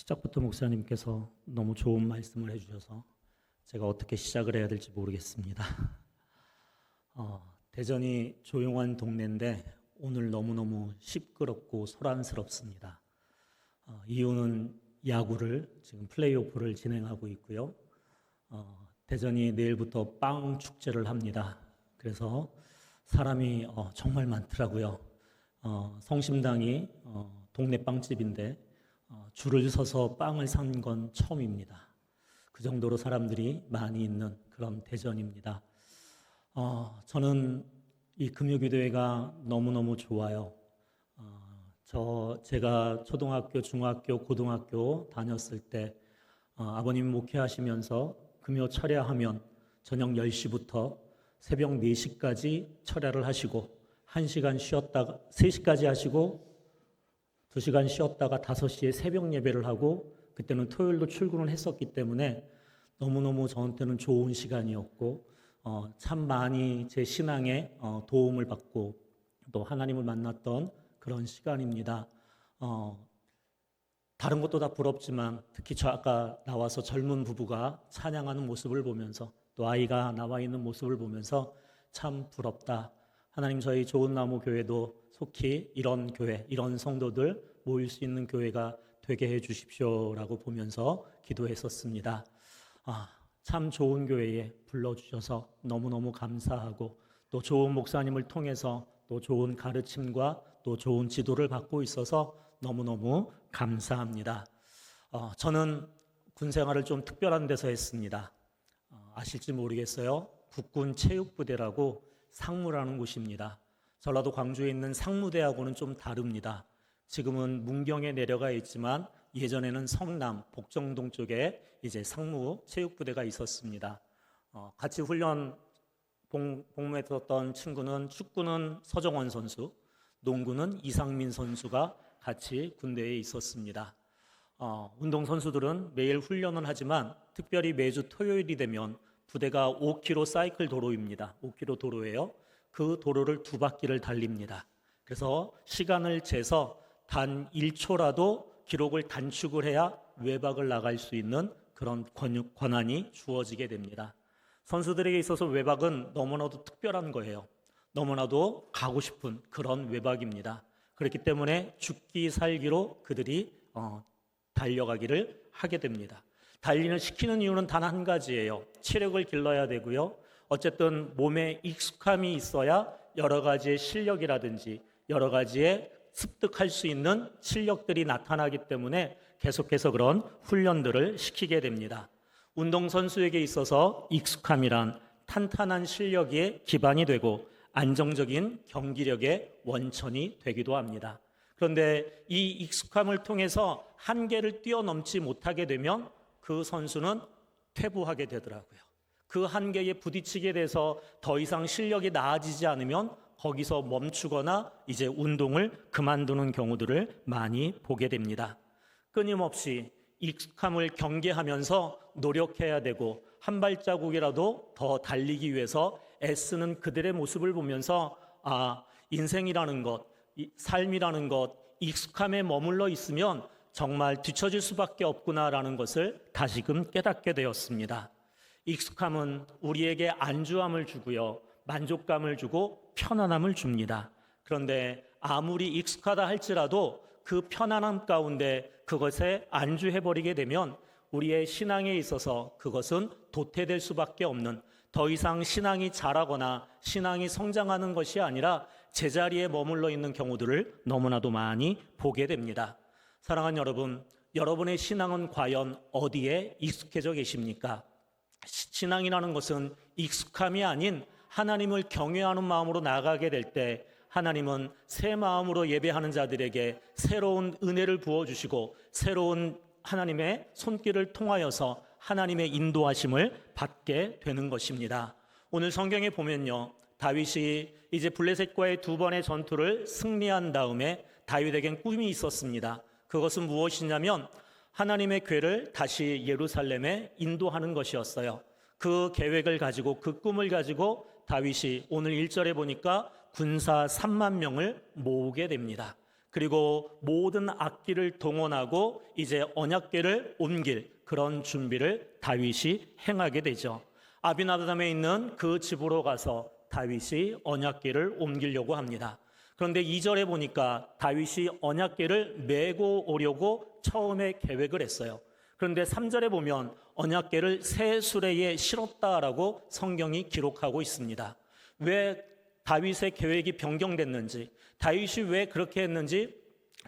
시작부터 목사님께서 너무 좋은 말씀을 해주셔서 제가 어떻게 시작을 해야 될지 모르겠습니다. 대전이 조용한 동네인데 오늘 너무너무 시끄럽고 소란스럽습니다. 이유는 야구를 지금 플레이오프를 진행하고 있고요. 대전이 내일부터 빵 축제를 합니다. 그래서 사람이 정말 많더라고요. 성심당이 동네 빵집인데 줄을 서서 빵을 산 건 처음입니다. 그 정도로 사람들이 많이 있는 그런 대전입니다. 저는 이 금요기도회가 너무너무 좋아요. 제가 초등학교, 중학교, 고등학교 다녔을 때 아버님 목회하시면서 금요 철야하면 저녁 10시부터 새벽 4시까지 철야를 하시고 1시간 쉬었다가 3시까지 하시고 2시간 쉬었다가 5시에 새벽 예배를 하고 그때는 토요일도 출근을 했었기 때문에 너무너무 저한테는 좋은 시간이었고 참 많이 제 신앙에 도움을 받고 또 하나님을 만났던 그런 시간입니다. 다른 것도 다 부럽지만 특히 저 아까 나와서 젊은 부부가 찬양하는 모습을 보면서 또 아이가 나와 있는 모습을 보면서 참 부럽다. 하나님 저희 좋은 나무 교회도 속히 이런 교회, 이런 성도들 모일 수 있는 교회가 되게 해 주십시오라고 보면서 기도했었습니다. 참 좋은 교회에 불러주셔서 너무너무 감사하고 또 좋은 목사님을 통해서 또 좋은 가르침과 또 좋은 지도를 받고 있어서 너무너무 감사합니다. 저는 군 생활을 좀 특별한 데서 했습니다. 아실지 모르겠어요. 국군 체육부대라고 상무라는 곳입니다. 전라도 광주에 있는 상무대하고는 좀 다릅니다. 지금은 문경에 내려가 있지만 예전에는 성남 복정동 쪽에 이제 상무 체육부대가 있었습니다. 같이 훈련 복무했었던 친구는 축구는 서정원 선수, 농구는 이상민 선수가 같이 군대에 있었습니다. 운동선수들은 매일 훈련을 하지만 특별히 매주 토요일이 되면 부대가 5km 사이클 도로입니다. 5km 도로예요. 그 도로를 2바퀴를 달립니다. 그래서 시간을 재서 단 1초라도 기록을 단축을 해야 외박을 나갈 수 있는 그런 권한이 주어지게 됩니다. 선수들에게 있어서 외박은 너무나도 특별한 거예요. 너무나도 가고 싶은 그런 외박입니다. 그렇기 때문에 죽기 살기로 그들이 달려가기를 하게 됩니다. 달리는 시키는 이유는 단 한 가지예요. 체력을 길러야 되고요. 어쨌든 몸에 익숙함이 있어야 여러 가지의 실력이라든지 여러 가지의 습득할 수 있는 실력들이 나타나기 때문에 계속해서 그런 훈련들을 시키게 됩니다. 운동선수에게 있어서 익숙함이란 탄탄한 실력의 기반이 되고 안정적인 경기력의 원천이 되기도 합니다. 그런데 이 익숙함을 통해서 한계를 뛰어넘지 못하게 되면 그 선수는 퇴부하게 되더라고요. 그 한계에 부딪히게 돼서 더 이상 실력이 나아지지 않으면 거기서 멈추거나 이제 운동을 그만두는 경우들을 많이 보게 됩니다. 끊임없이 익숙함을 경계하면서 노력해야 되고 한 발자국이라도 더 달리기 위해서 애쓰는 그들의 모습을 보면서 인생이라는 것, 삶이라는 것, 익숙함에 머물러 있으면 정말 뒤처질 수밖에 없구나라는 것을 다시금 깨닫게 되었습니다. 익숙함은 우리에게 안주함을 주고요. 만족감을 주고 편안함을 줍니다. 그런데 아무리 익숙하다 할지라도 그 편안함 가운데 그것에 안주해버리게 되면 우리의 신앙에 있어서 그것은 도태될 수밖에 없는 더 이상 신앙이 자라거나 신앙이 성장하는 것이 아니라 제자리에 머물러 있는 경우들을 너무나도 많이 보게 됩니다. 사랑하는 여러분, 여러분의 신앙은 과연 어디에 익숙해져 계십니까? 신앙이라는 것은 익숙함이 아닌 하나님을 경외하는 마음으로 나아가게 될 때 하나님은 새 마음으로 예배하는 자들에게 새로운 은혜를 부어주시고 새로운 하나님의 손길을 통하여서 하나님의 인도하심을 받게 되는 것입니다. 오늘 성경에 보면요, 다윗이 이제 블레셋과의 2번의 전투를 승리한 다음에 다윗에겐 꿈이 있었습니다. 그것은 무엇이냐면 하나님의 궤를 다시 예루살렘에 인도하는 것이었어요. 그 계획을 가지고 그 꿈을 가지고 다윗이 오늘 1절에 보니까 군사 3만 명을 모으게 됩니다. 그리고 모든 악기를 동원하고 이제 언약궤를 옮길 그런 준비를 다윗이 행하게 되죠. 아비나답에 있는 그 집으로 가서 다윗이 언약궤를 옮기려고 합니다. 그런데 2절에 보니까 다윗이 언약궤를 메고 오려고 처음에 계획을 했어요. 그런데 3절에 보면 언약궤를 새 수레에 실었다라고 성경이 기록하고 있습니다. 왜 다윗의 계획이 변경됐는지, 다윗이 왜 그렇게 했는지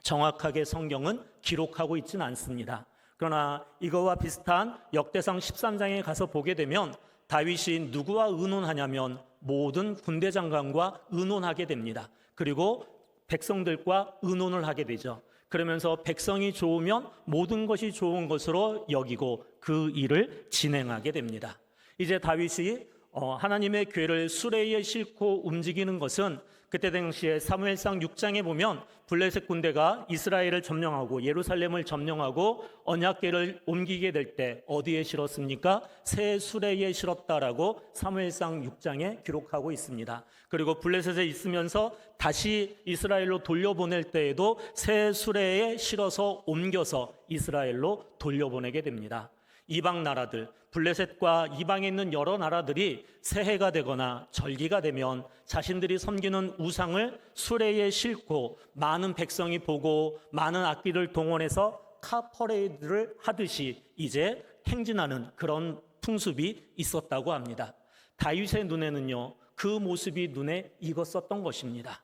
정확하게 성경은 기록하고 있지는 않습니다. 그러나 이거와 비슷한 역대상 13장에 가서 보게 되면 다윗이 누구와 의논하냐면 모든 군대 장관과 의논하게 됩니다. 그리고 백성들과 의논을 하게 되죠. 그러면서 백성이 좋으면 모든 것이 좋은 것으로 여기고 그 일을 진행하게 됩니다. 이제 다윗이 하나님의 궤를 수레에 싣고 움직이는 것은 그때 당시에 사무엘상 6장에 보면 블레셋 군대가 이스라엘을 점령하고 예루살렘을 점령하고 언약궤를 옮기게 될 때 어디에 실었습니까? 새 수레에 실었다라고 사무엘상 6장에 기록하고 있습니다. 그리고 블레셋에 있으면서 다시 이스라엘로 돌려보낼 때에도 새 수레에 실어서 옮겨서 이스라엘로 돌려보내게 됩니다. 이방 나라들, 블레셋과 이방에 있는 여러 나라들이 새해가 되거나 절기가 되면 자신들이 섬기는 우상을 수레에 싣고 많은 백성이 보고 많은 악기를 동원해서 카퍼레이드를 하듯이 이제 행진하는 그런 풍습이 있었다고 합니다. 다윗의 눈에는요, 그 모습이 눈에 익었었던 것입니다.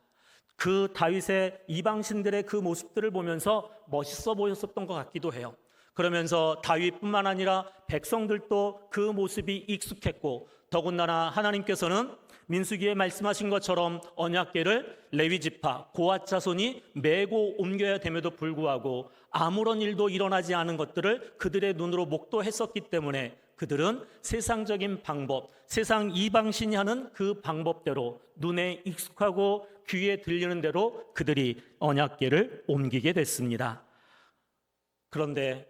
그 다윗의 이방신들의 그 모습들을 보면서 멋있어 보였었던 것 같기도 해요. 그러면서 다윗뿐만 아니라 백성들도 그 모습이 익숙했고, 더군다나 하나님께서는 민수기에 말씀하신 것처럼 언약궤를 레위지파 고앗 자손이 메고 옮겨야 됨에도 불구하고 아무런 일도 일어나지 않은 것들을 그들의 눈으로 목도했었기 때문에 그들은 세상적인 방법, 세상 이방신이 하는 그 방법대로 눈에 익숙하고 귀에 들리는 대로 그들이 언약궤를 옮기게 됐습니다. 그런데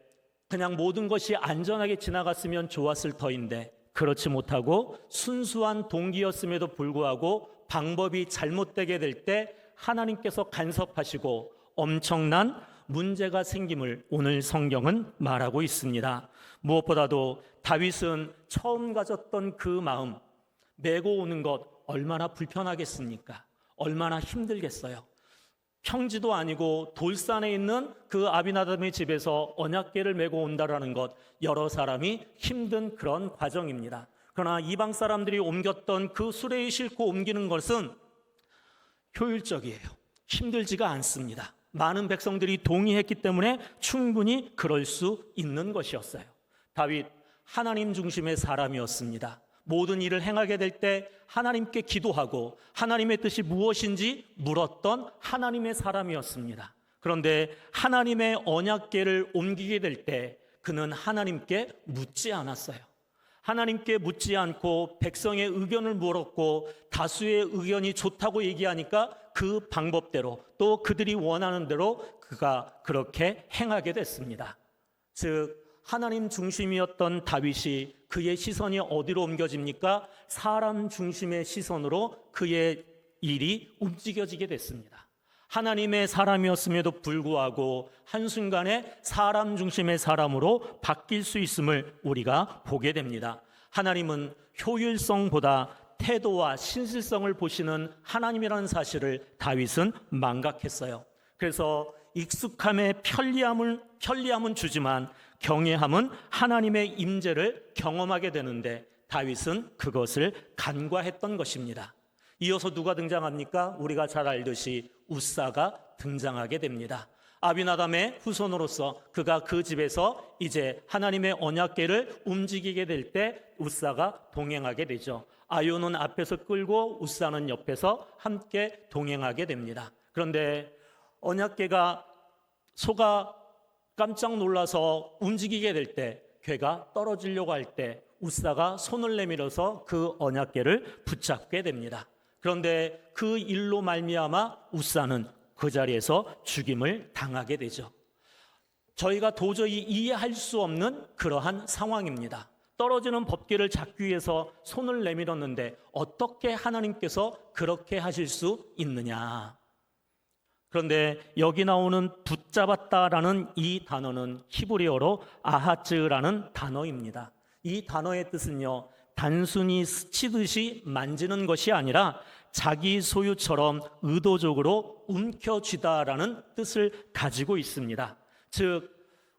그냥 모든 것이 안전하게 지나갔으면 좋았을 터인데 그렇지 못하고 순수한 동기였음에도 불구하고 방법이 잘못되게 될 때 하나님께서 간섭하시고 엄청난 문제가 생김을 오늘 성경은 말하고 있습니다. 무엇보다도 다윗은 처음 가졌던 그 마음, 메고 오는 것 얼마나 불편하겠습니까? 얼마나 힘들겠어요. 평지도 아니고 돌산에 있는 그 아비나답의 집에서 언약궤를 메고 온다라는 것, 여러 사람이 힘든 그런 과정입니다. 그러나 이방 사람들이 옮겼던 그 수레에 싣고 옮기는 것은 효율적이에요. 힘들지가 않습니다. 많은 백성들이 동의했기 때문에 충분히 그럴 수 있는 것이었어요. 다윗, 하나님 중심의 사람이었습니다. 모든 일을 행하게 될 때 하나님께 기도하고 하나님의 뜻이 무엇인지 물었던 하나님의 사람이었습니다. 그런데 하나님의 언약궤를 옮기게 될 때 그는 하나님께 묻지 않았어요. 하나님께 묻지 않고 백성의 의견을 물었고 다수의 의견이 좋다고 얘기하니까 그 방법대로 또 그들이 원하는 대로 그가 그렇게 행하게 됐습니다. 즉 하나님 중심이었던 다윗이 그의 시선이 어디로 옮겨집니까? 사람 중심의 시선으로 그의 일이 움직여지게 됐습니다. 하나님의 사람이었음에도 불구하고 한순간에 사람 중심의 사람으로 바뀔 수 있음을 우리가 보게 됩니다. 하나님은 효율성보다 태도와 신실성을 보시는 하나님이라는 사실을 다윗은 망각했어요. 그래서 익숙함에 편리함은 주지만 경외함은 하나님의 임재를 경험하게 되는데 다윗은 그것을 간과했던 것입니다. 이어서 누가 등장합니까? 우리가 잘 알듯이 우사가 등장하게 됩니다. 아비나답의 후손으로서 그가 그 집에서 이제 하나님의 언약궤를 움직이게 될 때 우사가 동행하게 되죠. 아요는 앞에서 끌고 우사는 옆에서 함께 동행하게 됩니다. 그런데 언약궤가 소가 깜짝 놀라서 움직이게 될 때, 궤가 떨어지려고 할 때 우사가 손을 내밀어서 그 언약궤를 붙잡게 됩니다. 그런데 그 일로 말미암아 우사는 그 자리에서 죽임을 당하게 되죠. 저희가 도저히 이해할 수 없는 그러한 상황입니다. 떨어지는 법궤를 잡기 위해서 손을 내밀었는데 어떻게 하나님께서 그렇게 하실 수 있느냐? 그런데 여기 나오는 붙잡았다라는 이 단어는 히브리어로 아하츠라는 단어입니다. 이 단어의 뜻은요, 단순히 스치듯이 만지는 것이 아니라 자기 소유처럼 의도적으로 움켜쥐다라는 뜻을 가지고 있습니다. 즉,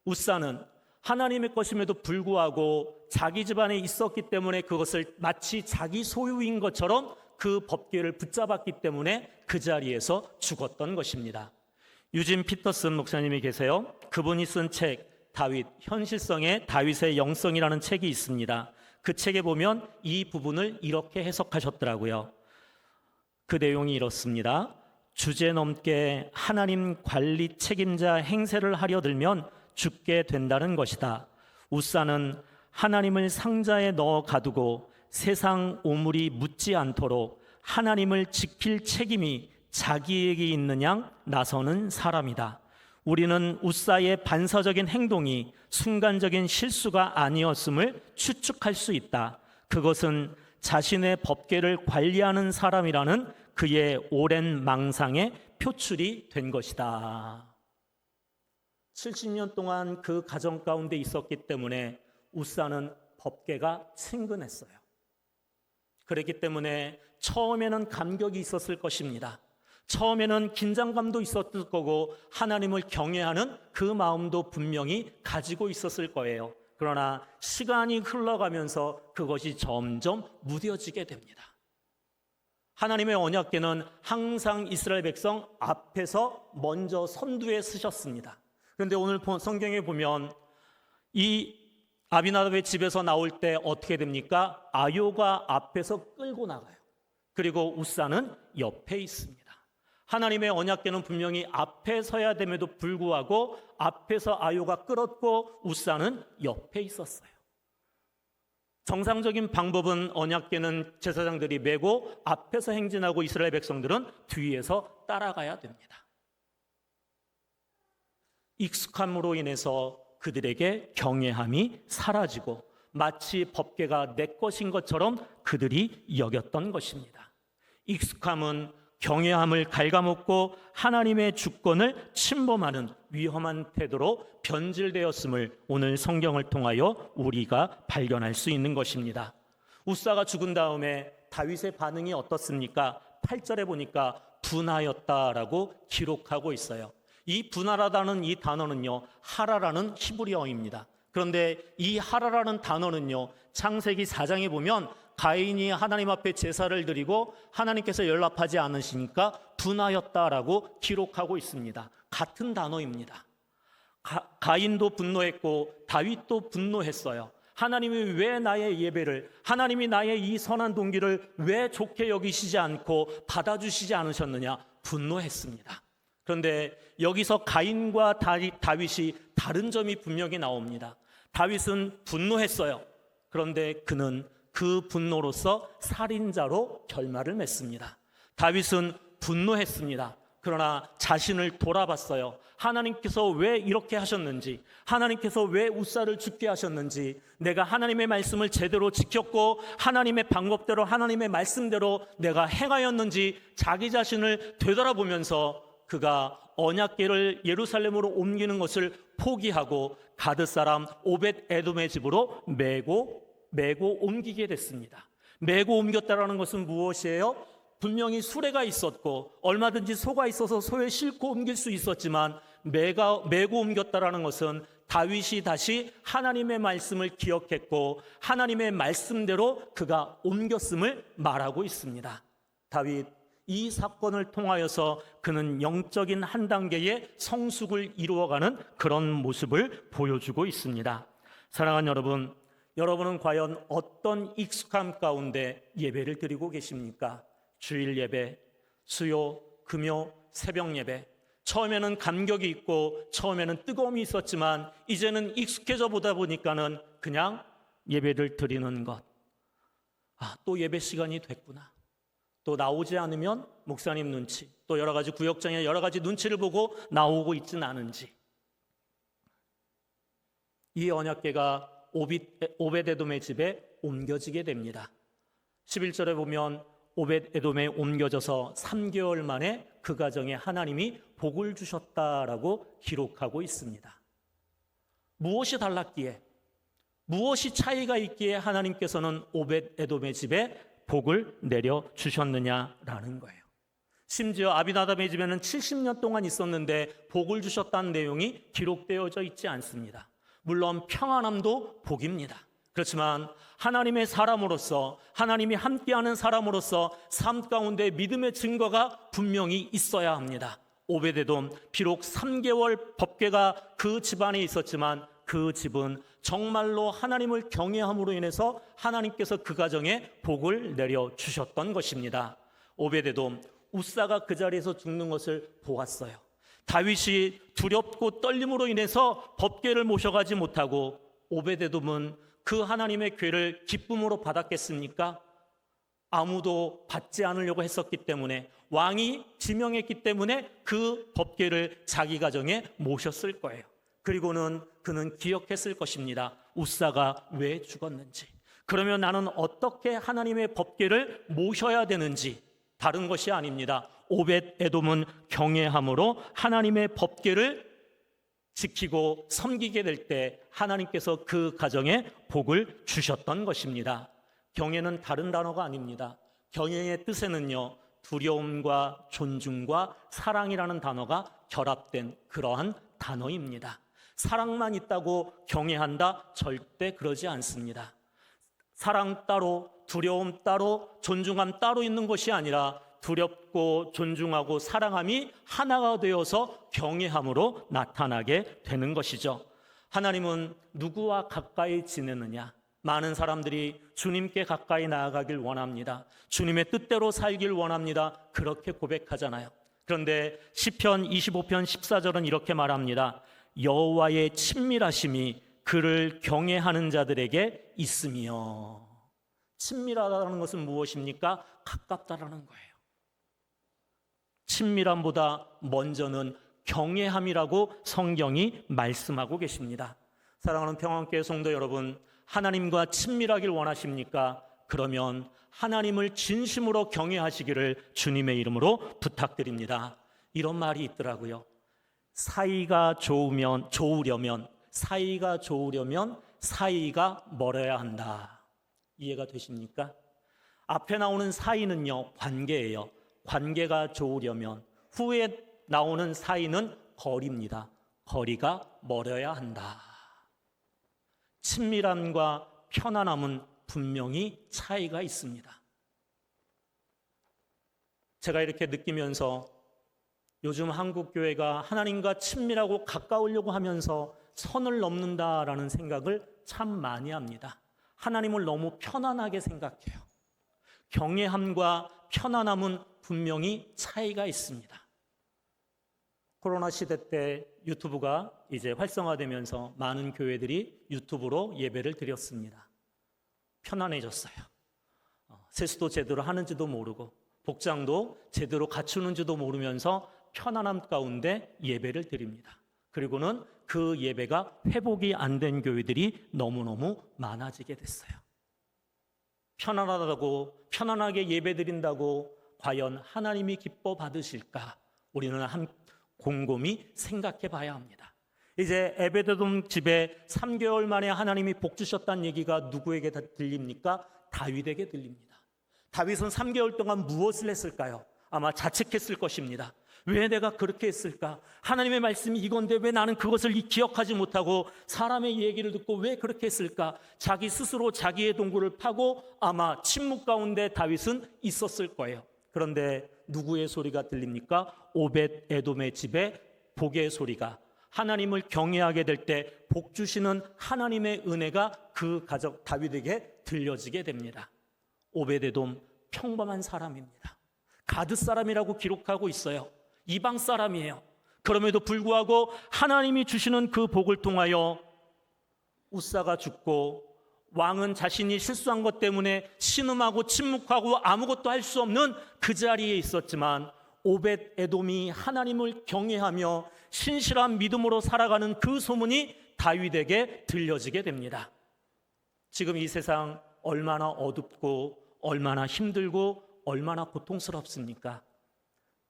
우사는 하나님의 것임에도 불구하고 자기 집안에 있었기 때문에 그것을 마치 자기 소유인 것처럼 그 법궤를 붙잡았기 때문에 그 자리에서 죽었던 것입니다. 유진 피터슨 목사님이 계세요. 그분이 쓴 책 다윗, 현실성의 다윗의 영성이라는 책이 있습니다. 그 책에 보면 이 부분을 이렇게 해석하셨더라고요. 그 내용이 이렇습니다. 주제넘게 하나님 관리 책임자 행세를 하려 들면 죽게 된다는 것이다. 우사는 하나님을 상자에 넣어 가두고 세상 오물이 묻지 않도록 하나님을 지킬 책임이 자기에게 있는 양 나서는 사람이다. 우리는 우사의 반사적인 행동이 순간적인 실수가 아니었음을 추측할 수 있다. 그것은 자신의 법궤를 관리하는 사람이라는 그의 오랜 망상의 표출이 된 것이다. 70년 동안 그 가정 가운데 있었기 때문에 우사는 법궤가 친근했어요. 그렇기 때문에 처음에는 감격이 있었을 것입니다. 처음에는 긴장감도 있었을 거고 하나님을 경외하는 그 마음도 분명히 가지고 있었을 거예요. 그러나 시간이 흘러가면서 그것이 점점 무뎌지게 됩니다. 하나님의 언약궤는 항상 이스라엘 백성 앞에서 먼저 선두에 서셨습니다. 그런데 오늘 성경에 보면 이 아비나답의 집에서 나올 때 어떻게 됩니까? 아요가 앞에서 끌고 나가요. 그리고 우사는 옆에 있습니다. 하나님의 언약궤는 분명히 앞에 서야 됨에도 불구하고 앞에서 아요가 끌었고 우사는 옆에 있었어요. 정상적인 방법은 언약궤는 제사장들이 메고 앞에서 행진하고 이스라엘 백성들은 뒤에서 따라가야 됩니다. 익숙함으로 인해서 그들에게 경외함이 사라지고 마치 법궤가 내 것인 것처럼 그들이 여겼던 것입니다. 익숙함은 경외함을 갉아먹고 하나님의 주권을 침범하는 위험한 태도로 변질되었음을 오늘 성경을 통하여 우리가 발견할 수 있는 것입니다. 우사가 죽은 다음에 다윗의 반응이 어떻습니까? 8절에 보니까 분하였다라고 기록하고 있어요. 이 분하라다는 이 단어는요, 하라라는 히브리어입니다. 그런데 이 하라라는 단어는요, 창세기 4장에 보면 가인이 하나님 앞에 제사를 드리고 하나님께서 연락하지 않으시니까 분하였다라고 기록하고 있습니다. 같은 단어입니다. 가인도 분노했고 다윗도 분노했어요. 하나님이 왜 나의 예배를, 하나님이 나의 이 선한 동기를 왜 좋게 여기시지 않고 받아주시지 않으셨느냐 분노했습니다. 그런데 여기서 가인과 다윗이 다른 점이 분명히 나옵니다. 다윗은 분노했어요. 그런데 그는 그 분노로서 살인자로 결말을 맺습니다. 다윗은 분노했습니다. 그러나 자신을 돌아봤어요. 하나님께서 왜 이렇게 하셨는지, 하나님께서 왜 우사를 죽게 하셨는지, 내가 하나님의 말씀을 제대로 지켰고 하나님의 방법대로 하나님의 말씀대로 내가 행하였는지 자기 자신을 되돌아보면서 그가 언약궤를 예루살렘으로 옮기는 것을 포기하고 가드 사람 오벳 에돔의 집으로 메고 옮기게 됐습니다. 메고 옮겼다라는 것은 무엇이에요? 분명히 수레가 있었고 얼마든지 소가 있어서 소에 싣고 옮길 수 있었지만 메고 옮겼다라는 것은 다윗이 다시 하나님의 말씀을 기억했고 하나님의 말씀대로 그가 옮겼음을 말하고 있습니다. 다윗 이 사건을 통하여서 그는 영적인 한 단계의 성숙을 이루어가는 그런 모습을 보여주고 있습니다. 사랑하는 여러분, 여러분은 과연 어떤 익숙함 가운데 예배를 드리고 계십니까? 주일 예배, 수요, 금요, 새벽 예배. 처음에는 감격이 있고 처음에는 뜨거움이 있었지만 이제는 익숙해져 보다 보니까는 그냥 예배를 드리는 것. 또 예배 시간이 됐구나. 또 나오지 않으면 목사님 눈치, 또 여러 가지 구역장에 여러 가지 눈치를 보고 나오고 있지는 않은지. 이 언약궤가 오벳에돔의 집에 옮겨지게 됩니다. 11절에 보면 오벳에돔에 옮겨져서 3개월 만에 그 가정에 하나님이 복을 주셨다라고 기록하고 있습니다. 무엇이 달랐기에, 무엇이 차이가 있기에 하나님께서는 오벳 에돔의 집에 복을 내려 주셨느냐라는 거예요. 심지어 아비나답의 집에는 70년 동안 있었는데 복을 주셨다는 내용이 기록되어져 있지 않습니다. 물론 평안함도 복입니다. 그렇지만 하나님의 사람으로서, 하나님이 함께하는 사람으로서 삶 가운데 믿음의 증거가 분명히 있어야 합니다. 오벳에돔, 비록 3개월 법궤가 그 집안에 있었지만 그 집은 정말로 하나님을 경외함으로 인해서 하나님께서 그 가정에 복을 내려 주셨던 것입니다. 오벳에돔, 우사가 그 자리에서 죽는 것을 보았어요. 다윗이 두렵고 떨림으로 인해서 법궤를 모셔가지 못하고 오벳에돔은 그 하나님의 궤를 기쁨으로 받았겠습니까? 아무도 받지 않으려고 했었기 때문에, 왕이 지명했기 때문에 그 법궤를 자기 가정에 모셨을 거예요. 그리고는 그는 기억했을 것입니다. 우사가 왜 죽었는지, 그러면 나는 어떻게 하나님의 법궤를 모셔야 되는지. 다른 것이 아닙니다. 오벳 에돔은 경외함으로 하나님의 법궤를 지키고 섬기게 될 때 하나님께서 그 가정에 복을 주셨던 것입니다. 경외는 다른 단어가 아닙니다. 경외의 뜻에는요, 두려움과 존중과 사랑이라는 단어가 결합된 그러한 단어입니다. 사랑만 있다고 경외한다? 절대 그러지 않습니다. 사랑 따로, 두려움 따로, 존중함 따로 있는 것이 아니라 두렵고 존중하고 사랑함이 하나가 되어서 경외함으로 나타나게 되는 것이죠. 하나님은 누구와 가까이 지내느냐? 많은 사람들이 주님께 가까이 나아가길 원합니다. 주님의 뜻대로 살길 원합니다. 그렇게 고백하잖아요. 그런데 시편 25편 14절은 이렇게 말합니다. 여호와의 친밀하심이 그를 경외하는 자들에게 있으며. 친밀하다는 것은 무엇입니까? 가깝다라는 거예요. 친밀함보다 먼저는 경외함이라고 성경이 말씀하고 계십니다. 사랑하는 평안교회 성도 여러분, 하나님과 친밀하길 원하십니까? 그러면 하나님을 진심으로 경외하시기를 주님의 이름으로 부탁드립니다. 이런 말이 있더라고요. 사이가 좋으려면 사이가 멀어야 한다. 이해가 되십니까? 앞에 나오는 사이는요, 관계예요. 관계가 좋으려면, 후에 나오는 사이는 거리입니다. 거리가 멀어야 한다. 친밀함과 편안함은 분명히 차이가 있습니다. 제가 이렇게 느끼면서 요즘 한국 교회가 하나님과 친밀하고 가까우려고 하면서 선을 넘는다라는 생각을 참 많이 합니다. 하나님을 너무 편안하게 생각해요. 경외함과 편안함은 분명히 차이가 있습니다. 코로나 시대 때 유튜브가 이제 활성화되면서 많은 교회들이 유튜브로 예배를 드렸습니다. 편안해졌어요. 세수도 제대로 하는지도 모르고 복장도 제대로 갖추는지도 모르면서 편안함 가운데 예배를 드립니다. 그리고는 그 예배가 회복이 안 된 교회들이 너무너무 많아지게 됐어요. 편안하다고, 편안하게 예배 드린다고 과연 하나님이 기뻐 받으실까? 우리는 곰곰이 생각해 봐야 합니다. 이제 에베드돔 집에 3개월 만에 하나님이 복 주셨다는 얘기가 누구에게 들립니까? 다윗에게 들립니다. 다윗은 3개월 동안 무엇을 했을까요? 아마 자책했을 것입니다. 왜 내가 그렇게 했을까? 하나님의 말씀이 이건데 왜 나는 그것을 기억하지 못하고 사람의 얘기를 듣고 왜 그렇게 했을까? 자기 스스로 자기의 동굴을 파고 아마 침묵 가운데 다윗은 있었을 거예요. 그런데 누구의 소리가 들립니까? 오벳 에돔의 집에 복의 소리가, 하나님을 경외하게 될 때 복 주시는 하나님의 은혜가 그 가족 다윗에게 들려지게 됩니다. 오벳 에돔 평범한 사람입니다. 가드 사람이라고 기록하고 있어요. 이방 사람이에요. 그럼에도 불구하고 하나님이 주시는 그 복을 통하여 우사가 죽고 왕은 자신이 실수한 것 때문에 신음하고 침묵하고 아무것도 할 수 없는 그 자리에 있었지만 오벳 에돔이 하나님을 경외하며 신실한 믿음으로 살아가는 그 소문이 다윗에게 들려지게 됩니다. 지금 이 세상 얼마나 어둡고 얼마나 힘들고 얼마나 고통스럽습니까?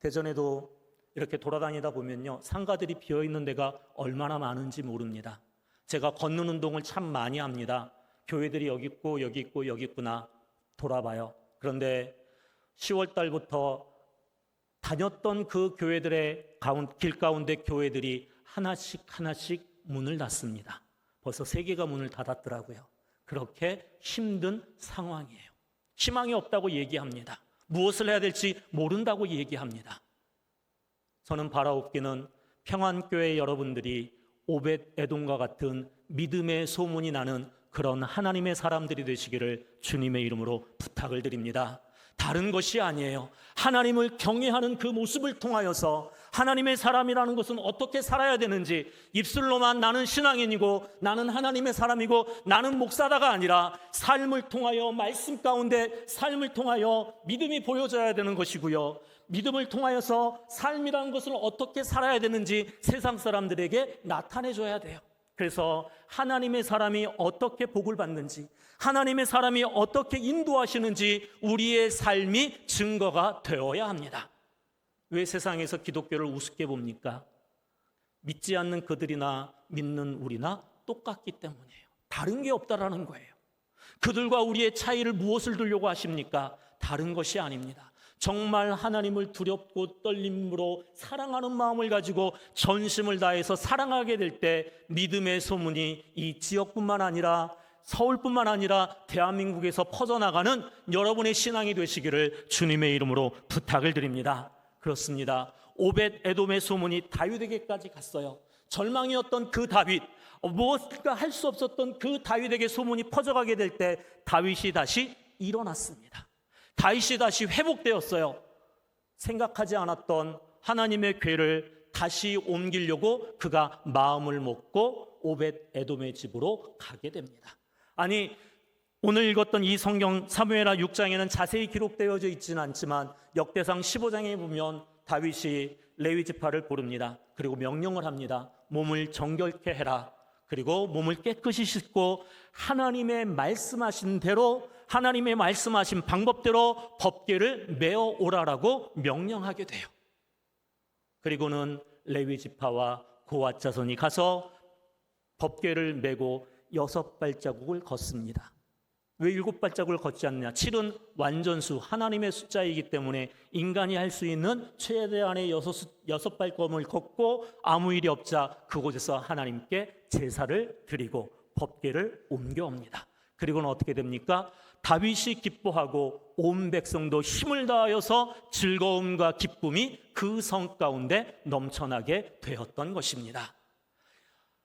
대전에도 이렇게 돌아다니다 보면요, 상가들이 비어있는 데가 얼마나 많은지 모릅니다. 제가 걷는 운동을 참 많이 합니다. 교회들이 여기 있고 여기 있고 여기 있구나 돌아봐요. 그런데 10월 달부터 다녔던 그 교회들의 길 가운데 교회들이 하나씩 문을 닫습니다. 벌써 3개가 문을 닫았더라고요. 그렇게 힘든 상황이에요. 희망이 없다고 얘기합니다. 무엇을 해야 될지 모른다고 얘기합니다. 저는 바라옵기는 평안교회 여러분들이 오벳 에돔과 같은 믿음의 소문이 나는 그런 하나님의 사람들이 되시기를 주님의 이름으로 부탁을 드립니다. 다른 것이 아니에요. 하나님을 경외하는 그 모습을 통하여서 하나님의 사람이라는 것은 어떻게 살아야 되는지, 입술로만 나는 신앙인이고 나는 하나님의 사람이고 나는 목사다가 아니라 삶을 통하여, 말씀 가운데 삶을 통하여 믿음이 보여져야 되는 것이고요, 믿음을 통하여서 삶이라는 것을 어떻게 살아야 되는지 세상 사람들에게 나타내줘야 돼요. 그래서 하나님의 사람이 어떻게 복을 받는지, 하나님의 사람이 어떻게 인도하시는지 우리의 삶이 증거가 되어야 합니다. 왜 세상에서 기독교를 우습게 봅니까? 믿지 않는 그들이나 믿는 우리나 똑같기 때문이에요. 다른 게 없다라는 거예요. 그들과 우리의 차이를 무엇을 두려고 하십니까? 다른 것이 아닙니다. 정말 하나님을 두렵고 떨림으로 사랑하는 마음을 가지고 전심을 다해서 사랑하게 될 때 믿음의 소문이 이 지역뿐만 아니라 서울뿐만 아니라 대한민국에서 퍼져나가는 여러분의 신앙이 되시기를 주님의 이름으로 부탁을 드립니다. 그렇습니다. 오벳 에돔의 소문이 다윗에게까지 갔어요. 절망이었던 그 다윗, 무엇인가 할 수 없었던 그 다윗에게 소문이 퍼져가게 될 때 다윗이 다시 일어났습니다. 다윗이 다시 회복되었어요. 생각하지 않았던 하나님의 궤를 다시 옮기려고 그가 마음을 먹고 오벳 에돔의 집으로 가게 됩니다. 아니, 오늘 읽었던 이 성경 사무엘하 6장에는 자세히 기록되어져 있지는 않지만 역대상 15장에 보면 다윗이 레위 지파를 부릅니다. 그리고 명령을 합니다. 몸을 정결케 해라. 그리고 몸을 깨끗이 씻고 하나님의 말씀하신 대로, 하나님의 말씀하신 방법대로 법궤를 메어 오라라고 명령하게 돼요. 그리고는 레위 지파와 고앗 자손이 가서 법궤를 메고 6발자국을 걷습니다. 왜 7발자국을 걷지 않느냐? 7은 완전수, 하나님의 숫자이기 때문에 인간이 할 수 있는 최대한의 6발걸음을 걷고 아무 일이 없자 그곳에서 하나님께 제사를 드리고 법궤를 옮겨옵니다. 그리고는 어떻게 됩니까? 다윗이 기뻐하고 온 백성도 힘을 다하여서 즐거움과 기쁨이 그 성 가운데 넘쳐나게 되었던 것입니다.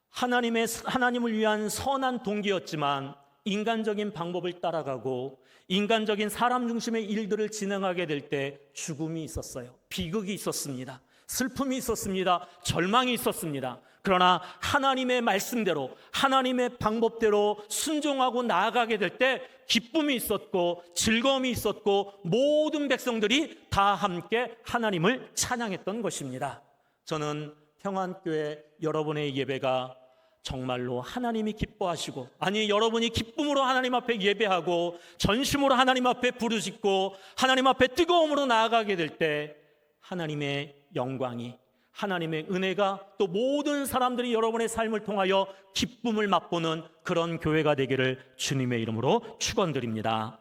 하나님을 위한 선한 동기였지만 인간적인 방법을 따라가고 인간적인 사람 중심의 일들을 진행하게 될 때 죽음이 있었어요. 비극이 있었습니다. 슬픔이 있었습니다. 절망이 있었습니다. 그러나 하나님의 말씀대로, 하나님의 방법대로 순종하고 나아가게 될 때 기쁨이 있었고 즐거움이 있었고 모든 백성들이 다 함께 하나님을 찬양했던 것입니다. 저는 평안교회 여러분의 예배가 정말로 하나님이 기뻐하시고, 아니 여러분이 기쁨으로 하나님 앞에 예배하고 전심으로 하나님 앞에 부르짖고 하나님 앞에 뜨거움으로 나아가게 될 때 하나님의 영광이, 하나님의 은혜가 또 모든 사람들이 여러분의 삶을 통하여 기쁨을 맛보는 그런 교회가 되기를 주님의 이름으로 축원드립니다.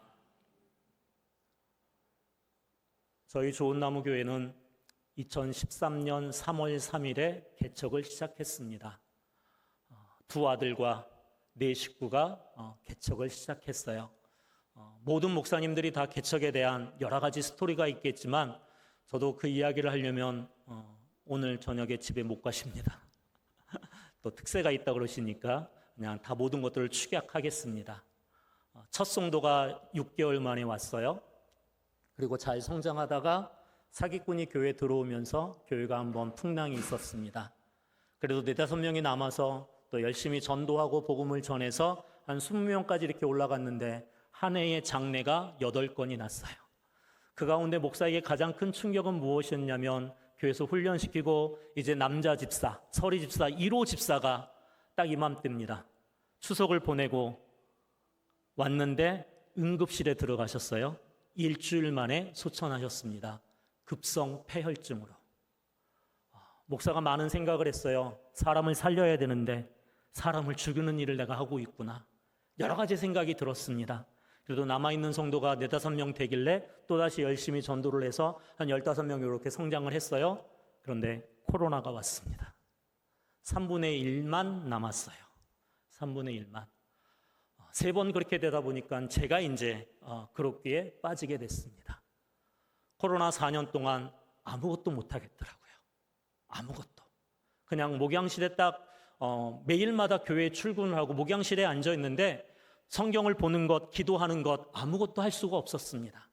저희 좋은나무교회는 2013년 3월 3일에 개척을 시작했습니다. 두 아들과 네 식구가 개척을 시작했어요. 모든 목사님들이 다 개척에 대한 여러 가지 스토리가 있겠지만 저도 그 이야기를 하려면 오늘 저녁에 집에 못 가십니다. 또 특세가 있다 그러시니까 그냥 다 모든 것들을 축약하겠습니다. 첫 성도가 6개월 만에 왔어요. 그리고 잘 성장하다가 사기꾼이 교회에 들어오면서 교회가 한번 풍랑이 있었습니다. 그래도 4-5명이 남아서 또 열심히 전도하고 복음을 전해서 한 20명까지 이렇게 올라갔는데 한 해에 장례가 8건이 났어요. 그 가운데 목사에게 가장 큰 충격은 무엇이었냐면 교회에서 훈련시키고 이제 남자 집사, 서리 집사, 1호 집사가 딱 이맘때입니다. 추석을 보내고 왔는데 응급실에 들어가셨어요. 일주일 만에 소천하셨습니다. 급성 폐혈증으로. 목사가 많은 생각을 했어요. 사람을 살려야 되는데 사람을 죽이는 일을 내가 하고 있구나. 여러 가지 생각이 들었습니다. 그래도 남아있는 성도가 4-5명 되길래 또다시 열심히 전도를 해서 한 15명 이렇게 성장을 했어요. 그런데 코로나가 왔습니다. 3분의 1만 남았어요. 3분의 1만. 3번 그렇게 되다 보니까 제가 이제 그렇게 빠지게 됐습니다. 코로나 4년 동안 아무것도 못하겠더라고요. 아무것도. 그냥 목양실에 딱 매일마다 교회에 출근을 하고 목양실에 앉아 있는데 성경을 보는 것, 기도하는 것 아무것도 할 수가 없었습니다.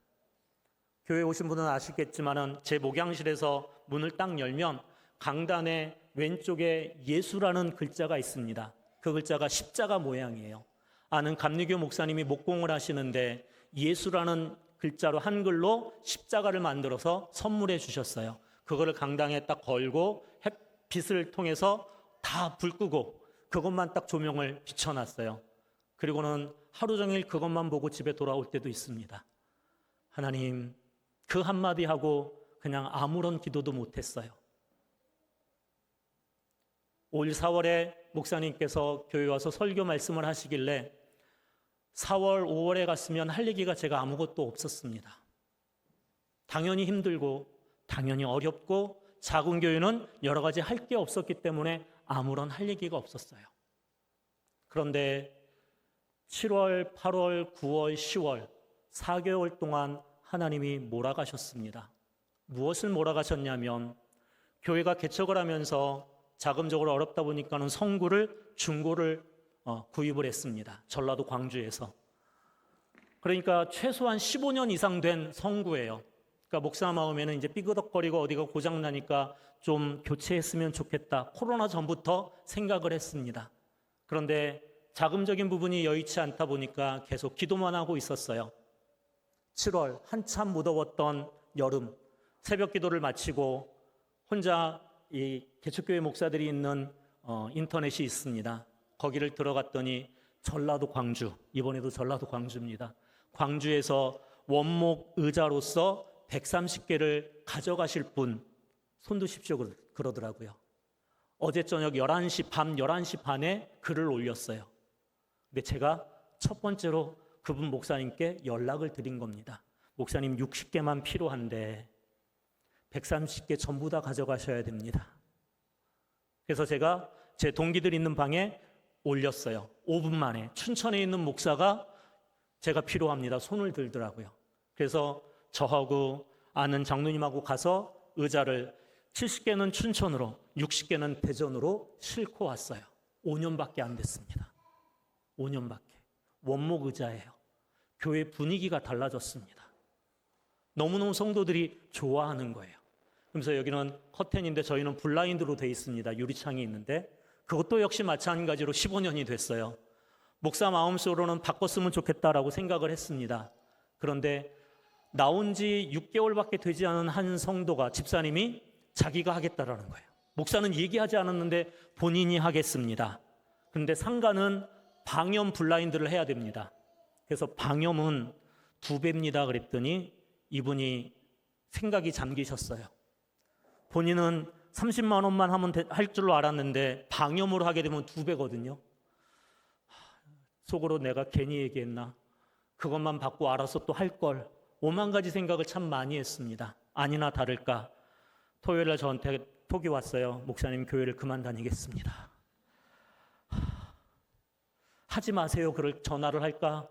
교회 오신 분은 아시겠지만은 제 목양실에서 문을 딱 열면 강단의 왼쪽에 예수라는 글자가 있습니다. 그 글자가 십자가 모양이에요. 아는 감리교 목사님이 목공을 하시는데 예수라는 글자로 한글로 십자가를 만들어서 선물해 주셨어요. 그거를 강당에 딱 걸고 햇빛을 통해서 다 불 끄고 그것만 딱 조명을 비춰놨어요. 그리고는 하루 종일 그것만 보고 집에 돌아올 때도 있습니다. 하나님, 그 한마디 하고 그냥 아무런 기도도 못했어요. 올 4월에 목사님께서 교회 와서 설교 말씀을 하시길래 4월, 5월에 갔으면 할 얘기가 제가 아무것도 없었습니다. 당연히 힘들고 당연히 어렵고 작은 교회는 여러 가지 할 게 없었기 때문에 아무런 할 얘기가 없었어요. 그런데 7월, 8월, 9월, 10월 4개월 동안 하나님이 몰아가셨습니다. 무엇을 몰아가셨냐면 교회가 개척을 하면서 자금적으로 어렵다 보니까는 성구를 중고를 구입을 했습니다. 전라도 광주에서. 그러니까 최소한 15년 이상 된 성구예요. 그러니까 목사 마음에는 이제 삐그덕거리고 어디가 고장 나니까 좀 교체했으면 좋겠다. 코로나 전부터 생각을 했습니다. 그런데 자금적인 부분이 여의치 않다 보니까 계속 기도만 하고 있었어요. 7월 한참 무더웠던 여름 새벽 기도를 마치고 혼자 이 개척교회 목사들이 있는 인터넷이 있습니다. 거기를 들어갔더니 전라도 광주, 이번에도 전라도 광주입니다. 광주에서 원목 의자로서 130개를 가져가실 분 손 드십시오 그러더라고요. 어제 저녁 11시, 밤 11시 반에 글을 올렸어요. 근데 제가 첫 번째로 그분 목사님께 연락을 드린 겁니다. 목사님 60개만 필요한데 130개 전부 다 가져가셔야 됩니다. 그래서 제가 제 동기들 있는 방에 올렸어요. 5분 만에 춘천에 있는 목사가 제가 필요합니다. 손을 들더라고요. 그래서 저하고 아는 장로님하고 가서 의자를 70개는 춘천으로 60개는 대전으로 싣고 왔어요. 5년밖에 안 됐습니다. 5년밖에. 원목 의자예요. 교회 분위기가 달라졌습니다. 너무너무 성도들이 좋아하는 거예요. 그래서 여기는 커튼인데 저희는 블라인드로 돼 있습니다. 유리창이 있는데 그것도 역시 마찬가지로 15년이 됐어요. 목사 마음속으로는 바꿨으면 좋겠다라고 생각을 했습니다. 그런데 나온 지 6개월밖에 되지 않은 한 성도가 집사님이 자기가 하겠다라는 거예요. 목사는 얘기하지 않았는데 본인이 하겠습니다. 그런데 상가는 방염 블라인드를 해야 됩니다. 그래서 방염은 2배입니다. 그랬더니 이분이 생각이 잠기셨어요. 본인은 30만 원만 하면 할 줄로 알았는데 방염으로 하게 되면 2배거든요. 속으로 내가 괜히 얘기했나? 그것만 받고 알아서 또 할 걸. 5만 가지 생각을 참 많이 했습니다. 아니나 다를까 토요일 날 저한테 톡이 왔어요. 목사님 교회를 그만 다니겠습니다. 하지 마세요. 그럴 전화를 할까?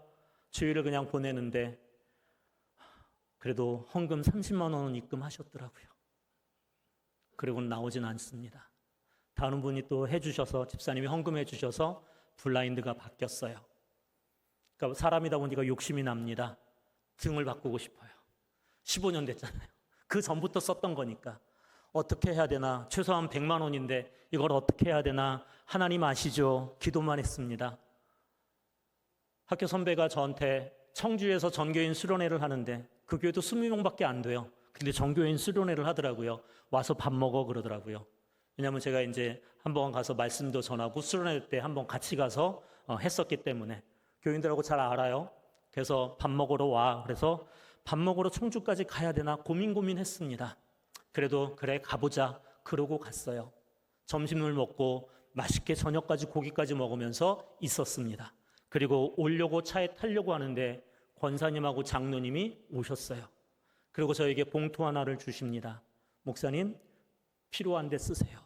주의를 그냥 보내는데 그래도 헌금 30만 원은 입금하셨더라고요. 그리고는 나오진 않습니다. 다른 분이 또 해주셔서 집사님이 헌금해 주셔서 블라인드가 바뀌었어요. 그러니까 사람이다 보니까 욕심이 납니다. 등을 바꾸고 싶어요. 15년 됐잖아요. 그 전부터 썼던 거니까 어떻게 해야 되나? 최소한 100만 원인데 이걸 어떻게 해야 되나? 하나님 아시죠? 기도만 했습니다. 학교 선배가 저한테 청주에서 전교인 수련회를 하는데 그 교회도 20명밖에 안 돼요. 근데 전교인 수련회를 하더라고요. 와서 밥 먹어 그러더라고요. 왜냐하면 제가 이제 한번 가서 말씀도 전하고 수련회 때 한번 같이 가서 했었기 때문에 교인들하고 잘 알아요. 그래서 밥 먹으러 와. 그래서 밥 먹으러 청주까지 가야 되나 고민했습니다. 그래도 그래 가보자 그러고 갔어요. 점심을 먹고 맛있게 저녁까지 고기까지 먹으면서 있었습니다. 그리고 오려고 차에 타려고 하는데 권사님하고 장로님이 오셨어요. 그리고 저에게 봉투 하나를 주십니다. 목사님, 필요한 데 쓰세요.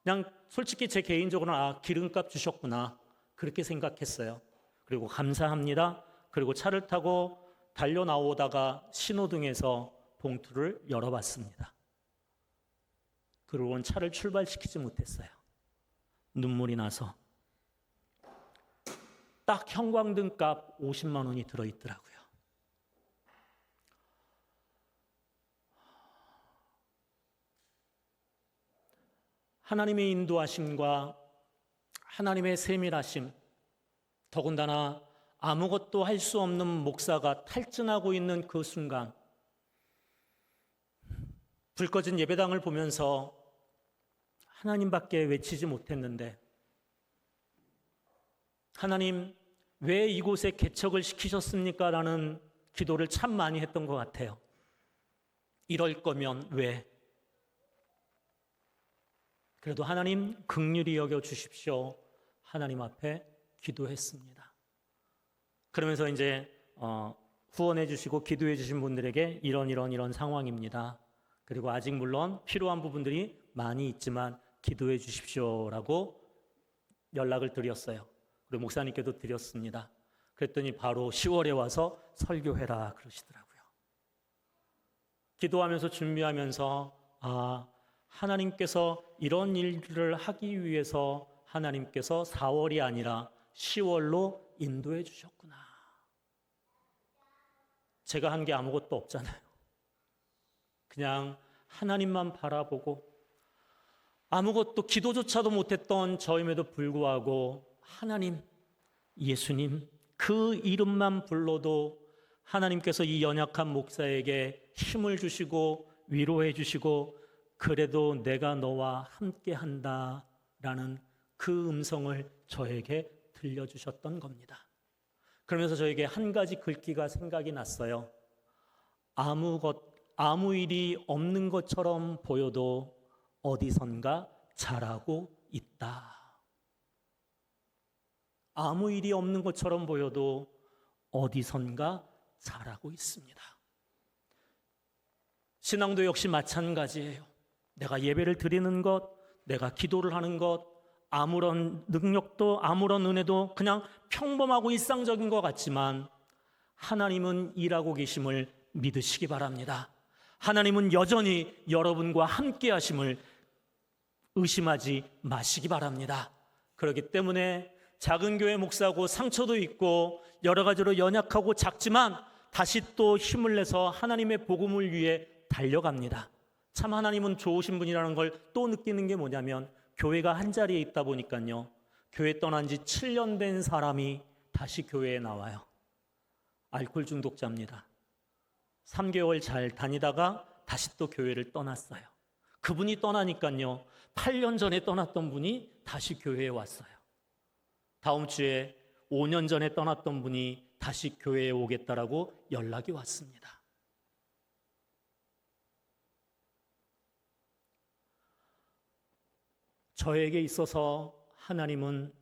그냥 솔직히 제 개인적으로는 기름값 주셨구나 그렇게 생각했어요. 그리고 감사합니다. 그리고 차를 타고 달려 나오다가 신호등에서 봉투를 열어봤습니다. 그러고는 차를 출발시키지 못했어요. 눈물이 나서 딱 형광등 값 50만 원이 들어있더라고요. 하나님의 인도하심과 하나님의 세밀하심, 더군다나 아무것도 할 수 없는 목사가 탈진하고 있는 그 순간, 불 꺼진 예배당을 보면서 하나님밖에 외치지 못했는데, 하나님 왜 이곳에 개척을 시키셨습니까? 라는 기도를 참 많이 했던 것 같아요. 이럴 거면 왜? 그래도 하나님 긍휼히 여겨 주십시오. 하나님 앞에 기도했습니다. 그러면서 이제 후원해 주시고 기도해 주신 분들에게 이런 상황입니다. 그리고 아직 물론 필요한 부분들이 많이 있지만 기도해 주십시오라고 연락을 드렸어요. 그리고 목사님께도 드렸습니다. 그랬더니 바로 10월에 와서 설교해라 그러시더라고요. 기도하면서 준비하면서 하나님께서 이런 일들을 하기 위해서 하나님께서 4월이 아니라 10월로 인도해 주셨구나. 제가 한 게 아무것도 없잖아요. 그냥 하나님만 바라보고 아무것도 기도조차도 못했던 저임에도 불구하고 하나님, 예수님 그 이름만 불러도 하나님께서 이 연약한 목사에게 힘을 주시고 위로해 주시고 그래도 내가 너와 함께 한다라는 그 음성을 저에게 들려주셨던 겁니다. 그러면서 저에게 한 가지 글귀가 생각이 났어요. 아무 일이 없는 것처럼 보여도 어디선가 잘하고 있다. 아무 일이 없는 것처럼 보여도 어디선가 잘하고 있습니다. 신앙도 역시 마찬가지예요. 내가 예배를 드리는 것, 내가 기도를 하는 것, 아무런 능력도 아무런 은혜도 그냥 평범하고 일상적인 것 같지만 하나님은 일하고 계심을 믿으시기 바랍니다. 하나님은 여전히 여러분과 함께 하심을 의심하지 마시기 바랍니다. 그렇기 때문에 작은 교회 목사고 상처도 있고 여러 가지로 연약하고 작지만 다시 또 힘을 내서 하나님의 복음을 위해 달려갑니다. 참 하나님은 좋으신 분이라는 걸 또 느끼는 게 뭐냐면 교회가 한 자리에 있다 보니까요. 교회 떠난 지 7년 된 사람이 다시 교회에 나와요. 알코올 중독자입니다. 3개월 잘 다니다가 다시 또 교회를 떠났어요. 그분이 떠나니까요. 8년 전에 떠났던 분이 다시 교회에 왔어요. 다음 주에 5년 전에 떠났던 분이 다시 교회에 오겠다라고 연락이 왔습니다. 저에게 있어서 하나님은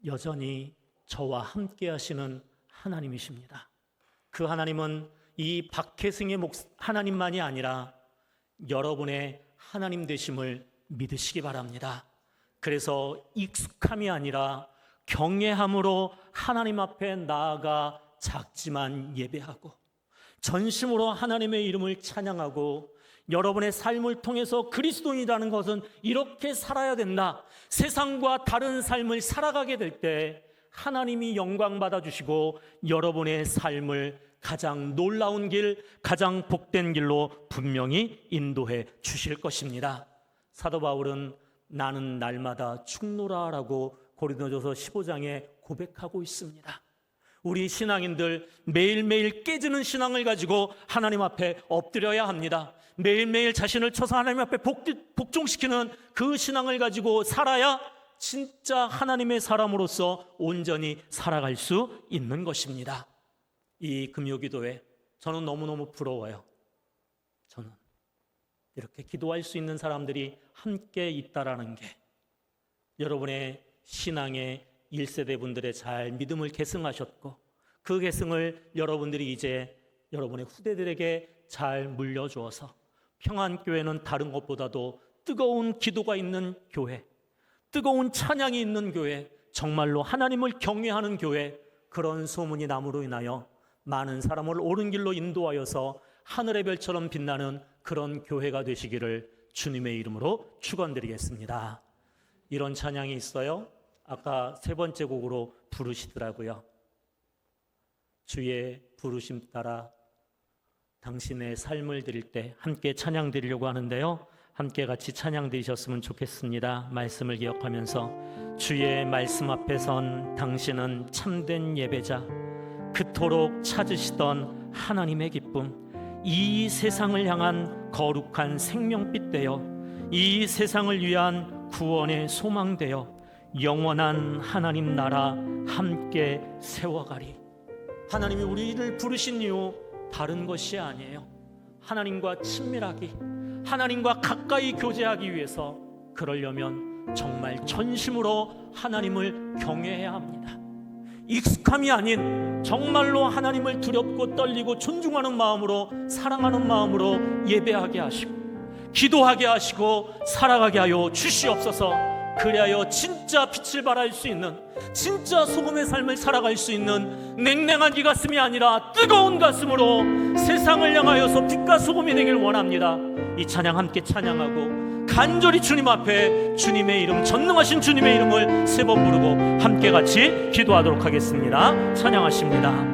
여전히 저와 함께 하시는 하나님이십니다. 그 하나님은 이 박혜승의 하나님만이 아니라 여러분의 하나님 되심을 믿으시기 바랍니다. 그래서 익숙함이 아니라 경외함으로 하나님 앞에 나아가 작지만 예배하고 전심으로 하나님의 이름을 찬양하고 여러분의 삶을 통해서 그리스도인이라는 것은 이렇게 살아야 된다. 세상과 다른 삶을 살아가게 될 때 하나님이 영광 받아주시고 여러분의 삶을 가장 놀라운 길, 가장 복된 길로 분명히 인도해 주실 것입니다. 사도 바울은 나는 날마다 죽노라라고 고린도전서 15장에 고백하고 있습니다. 우리 신앙인들 매일매일 깨지는 신앙을 가지고 하나님 앞에 엎드려야 합니다. 매일매일 자신을 쳐서 하나님 앞에 복종시키는 그 신앙을 가지고 살아야 진짜 하나님의 사람으로서 온전히 살아갈 수 있는 것입니다. 이 금요기도회 저는 너무너무 부러워요. 저는 이렇게 기도할 수 있는 사람들이 함께 있다라는 게 여러분의 신앙의 1세대 분들의 잘 믿음을 계승하셨고 그 계승을 여러분들이 이제 여러분의 후대들에게 잘 물려주어서 평안교회는 다른 것보다도 뜨거운 기도가 있는 교회, 뜨거운 찬양이 있는 교회, 정말로 하나님을 경외하는 교회, 그런 소문이 남으로 인하여 많은 사람을 옳은 길로 인도하여서 하늘의 별처럼 빛나는 그런 교회가 되시기를 주님의 이름으로 축원드리겠습니다. 이런 찬양이 있어요. 아까 세 번째 곡으로 부르시더라고요. 주의 부르심 따라 당신의 삶을 드릴 때 함께 찬양 드리려고 하는데요. 함께 같이 찬양 드리셨으면 좋겠습니다. 말씀을 기억하면서 주의 말씀 앞에 선 당신은 참된 예배자, 그토록 찾으시던 하나님의 기쁨, 이 세상을 향한 거룩한 생명빛 되어 이 세상을 위한 구원의 소망 되어 영원한 하나님 나라 함께 세워가리. 하나님이 우리를 부르신 이유 다른 것이 아니에요. 하나님과 친밀하기, 하나님과 가까이 교제하기 위해서 그러려면 정말 전심으로 하나님을 경외해야 합니다. 익숙함이 아닌 정말로 하나님을 두렵고 떨리고 존중하는 마음으로, 사랑하는 마음으로 예배하게 하시고 기도하게 하시고 살아가게 하여 주시옵소서. 그리하여 진짜 빛을 발할 수 있는, 진짜 소금의 삶을 살아갈 수 있는 냉랭한 이 가슴이 아니라 뜨거운 가슴으로 세상을 향하여서 빛과 소금이 되길 원합니다. 이 찬양 함께 찬양하고 간절히 주님 앞에 주님의 이름, 전능하신 주님의 이름을 세 번 부르고 함께 같이 기도하도록 하겠습니다. 찬양하십니다.